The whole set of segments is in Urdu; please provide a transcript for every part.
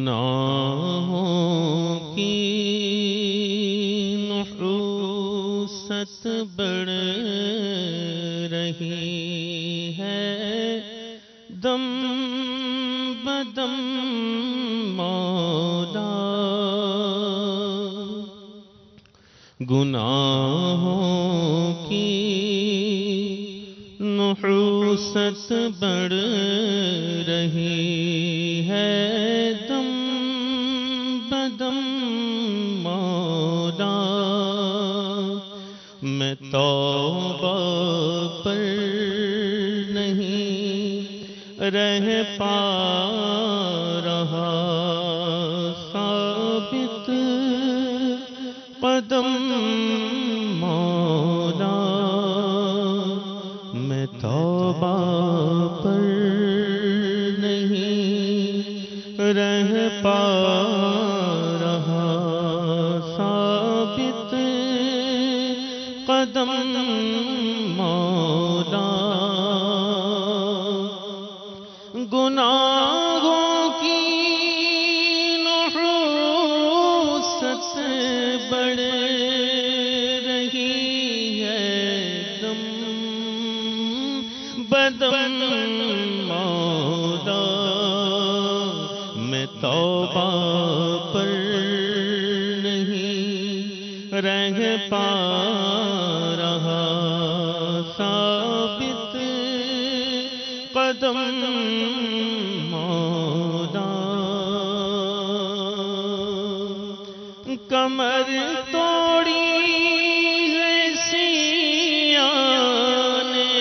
گناہوں کی نحوست بڑھ رہی ہے دم بدم مولا، گناہوں کی نحوست بڑھ رہی ہے دم بدم مولا، میں توبہ پر نہیں رہ پا رہا ثابت قدم مولا، میں توبہ پر نہیں رہ پا رہا ثابت قدم مولا، گناہوں کی نحوست بڑھ رہی ہے دم بدم مولا، میں توبہ پر نہیں رہ پا رہا ثابت قدم مولا، کمر توڑی ہے سیاں نے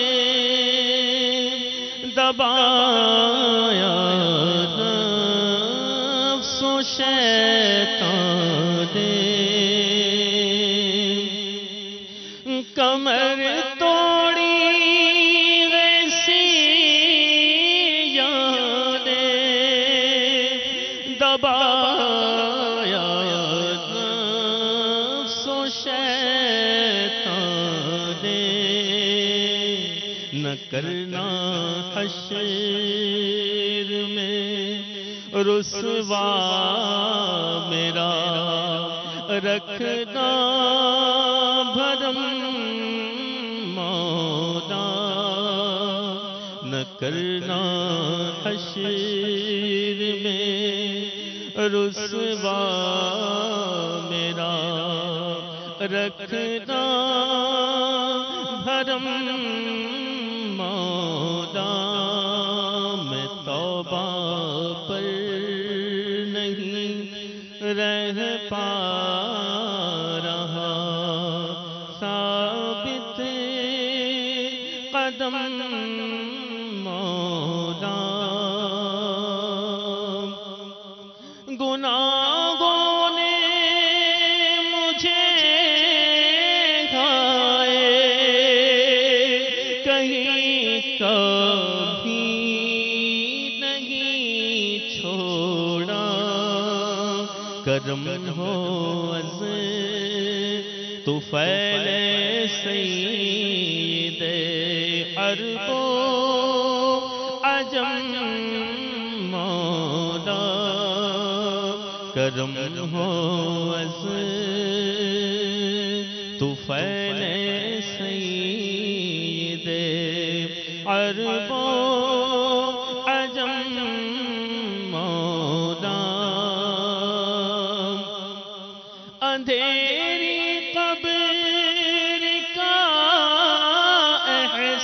دبایا نفس و شیطان نے، کمر توڑی ہے سیاں نے دبایا نفس و شیطان نے، نہ کرنا حشر میں رسوا میرا، رکھنا بھرم مولا، نہ کرنا حشر میں رسوا میرا، رکھنا بھرم مولا، میں توبہ پر نہیں رہ پا رہا ثابت قدم مولا، گناہوں نے مجھے کھائے کہیں کبھی نہیں چھوڑا، کرم ہو از طفیل سید عرب و عجم مولا، کرم ہو از طفیل سید عرب و عجم مولا، اندھیری قبر کا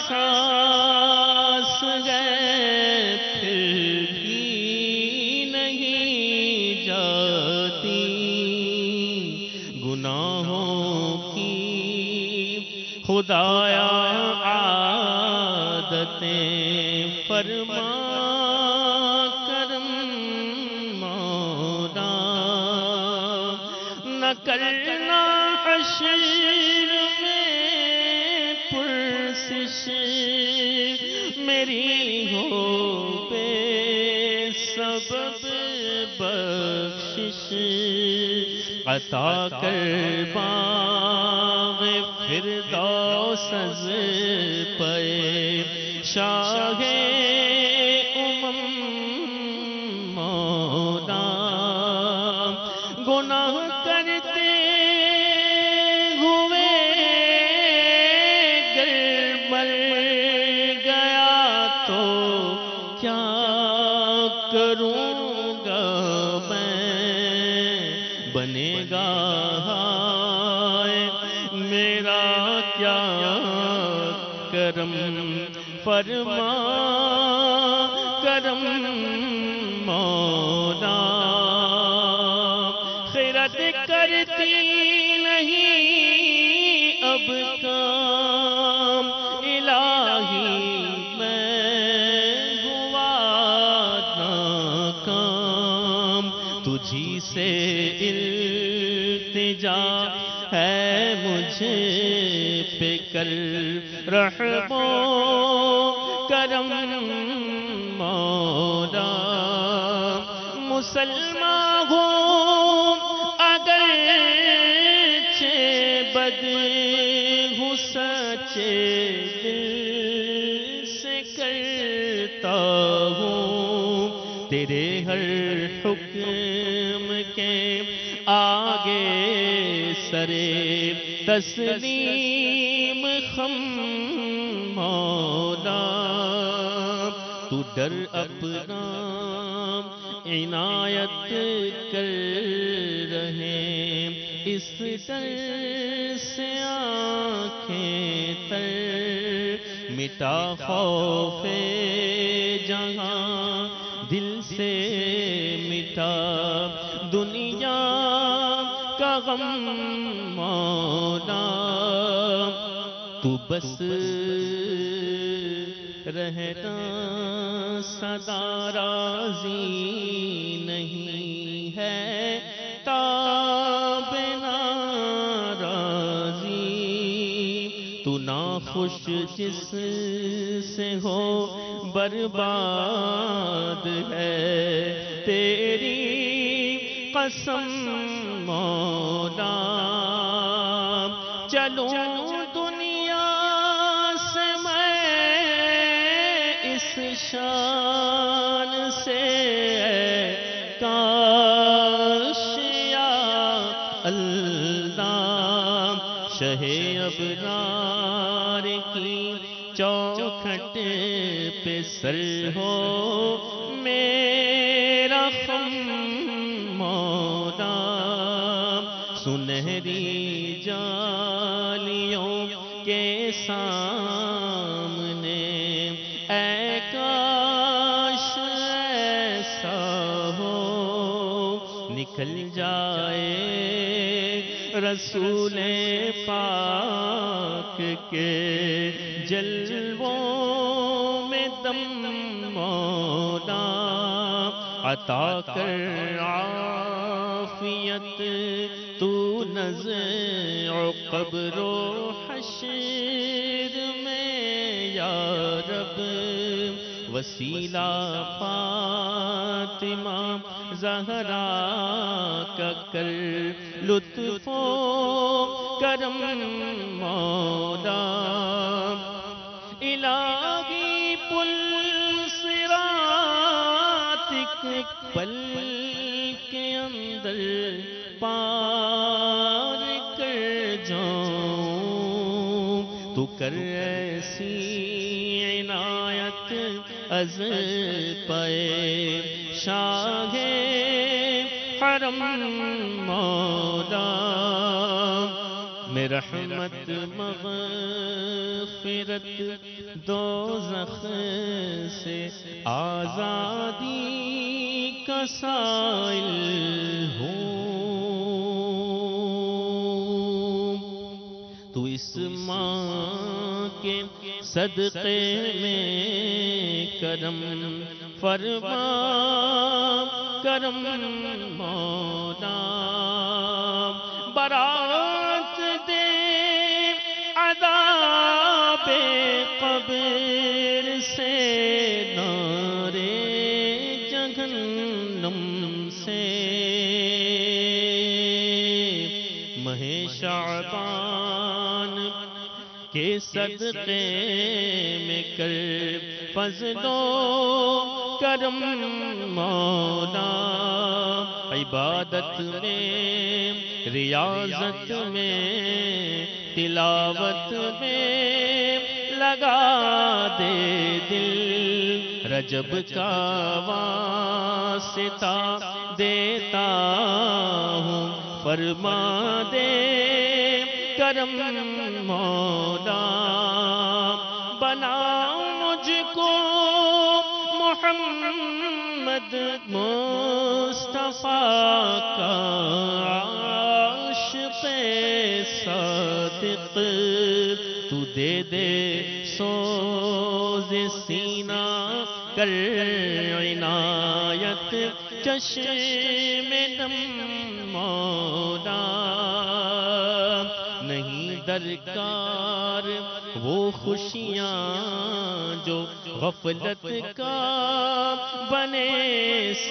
احساس ہے پھر بھی نہیں جاتی، گناہوں کی خدایا عادتیں فرما کرم مولا، نہ کرنا حشر میں پرسش میری ہو بے سبب بخشش، عطا کر باغ فردوس از پے شاہ امم مولا، گناہ کرتے ہوئے گر مر گیا تو کیا کروں گا میں، بنے گا ہائے میرا کیا کرم، فرما کرم مولا، خیرت کرتی نہیں اب کام الہی، میں ہوا ناکام، تجھی سے التجا ہے مجھے پہ کر رحم و کرم مولا، مسلمان ہوں اگرچہ بد ہوں سچے دل سے کرتا ہوں تیرے ہر حکم کے آگے سرے تسلیم خم مولا، تو ڈر اپنا عنایت کر رہے اس ڈر سے آنکھیں تر، مٹا خوف جہاں دل سے مٹا دنیا کا غم مولا، تو بس رہنا سدا راضی نہیں ہے تاب ناراضی، تو ناخوش جس سے ہو برباد ہے تیری قسم مولا، چلوں دنیا سے میں اس شان سے کاش یا اللہ شہ ابرار کی چوکھٹ پہ سر ہو میرا خم مولا، سنہری جالیوں کے سامنے اے کاش ایسا ہو، نکل جائے رسول پاک کے جلووں میں دم مولا، عطا کر عافیت تو نزع قبر و حشر میں یا رب، وسیلہ فاطمہ زہرا کا کر لطف و کرم مولا، الہی پل صراط ایک پل کے اندر پار کر جاؤں، تو کر ایسی عنایت از پائے شاہ حرم مولا، میں رحمت مغفرت دوزخ سے آزادی کا سائل ہوں، تو اس ماں کے صدقے میں کرم فرما کرم مولا، برات دے عذاب قبر سے، نارے جہنم سے، ماہ شعبان کے صدقے میں کر فضل و کرم مولا، عبادت میں، ریاضت میں، تلاوت میں لگا دے دل، رجب کا واسطہ دیتا ہوں، فرما دے کرم مولا، بنا مجھ کو محمد مصطفیٰ کا عاشق صادق، تو دے دے سوز سینہ کر عنایت، چشم نم مولا، نہیں درکار وہ خوشیاں جو غفلت کا بنے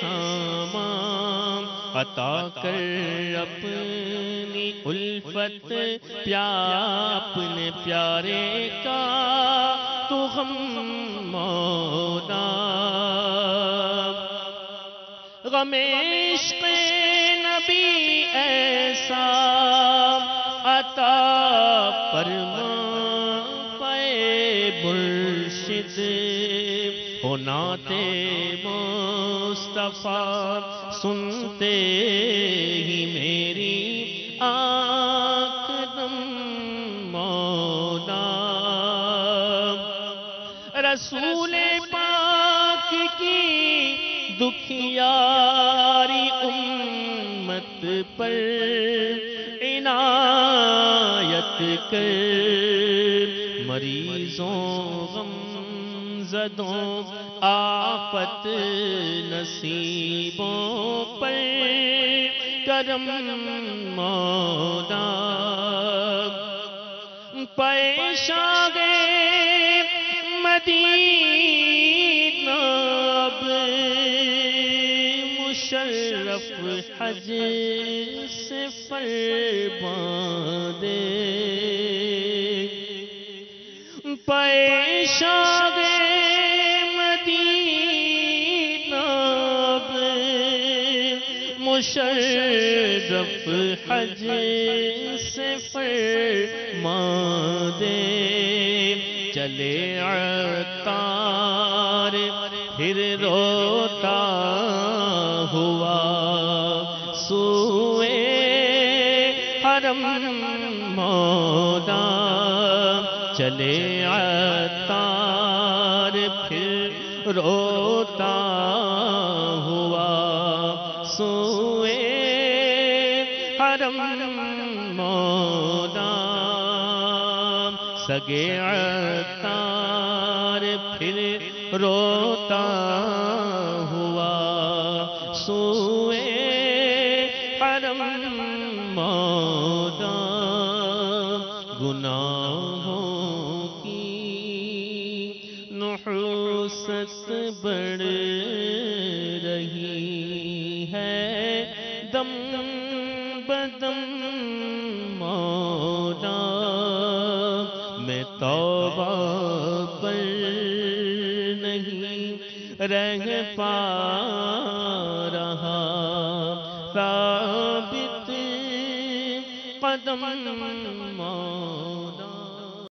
سامان، عطا کر اپنی الفت اپنے پیارے کا تو غم مولا، غم عشق نبی ایسا عطا فرما، پے مرشد ہو نعت مصطفیٰ، سنتے ہی میری آنکھ نم مولا، رسول پاک کی دکھیاری امت پر عنایت کر، مریضوں غم زدوں آفت نصیبوں پر کرم مولا، پیش آ گئے مدینہ اب مشرف حج سے فرما دے، پیش آ گئے مدینہ اب مشرف حج سے فرما دے، چلے عطار پھر روتا ہوا سوئے حرم مولا، چلے عطار پھر روتا ہوا سوئے حرم مولا، سگے عطار پھر روتا ہوا سوئے حرم مولا، گناہوں کی نحوست بڑھ رہی ہے دم بدم مولا، میں توبہ پر نہیں رہ پا رہا، ثابت قدم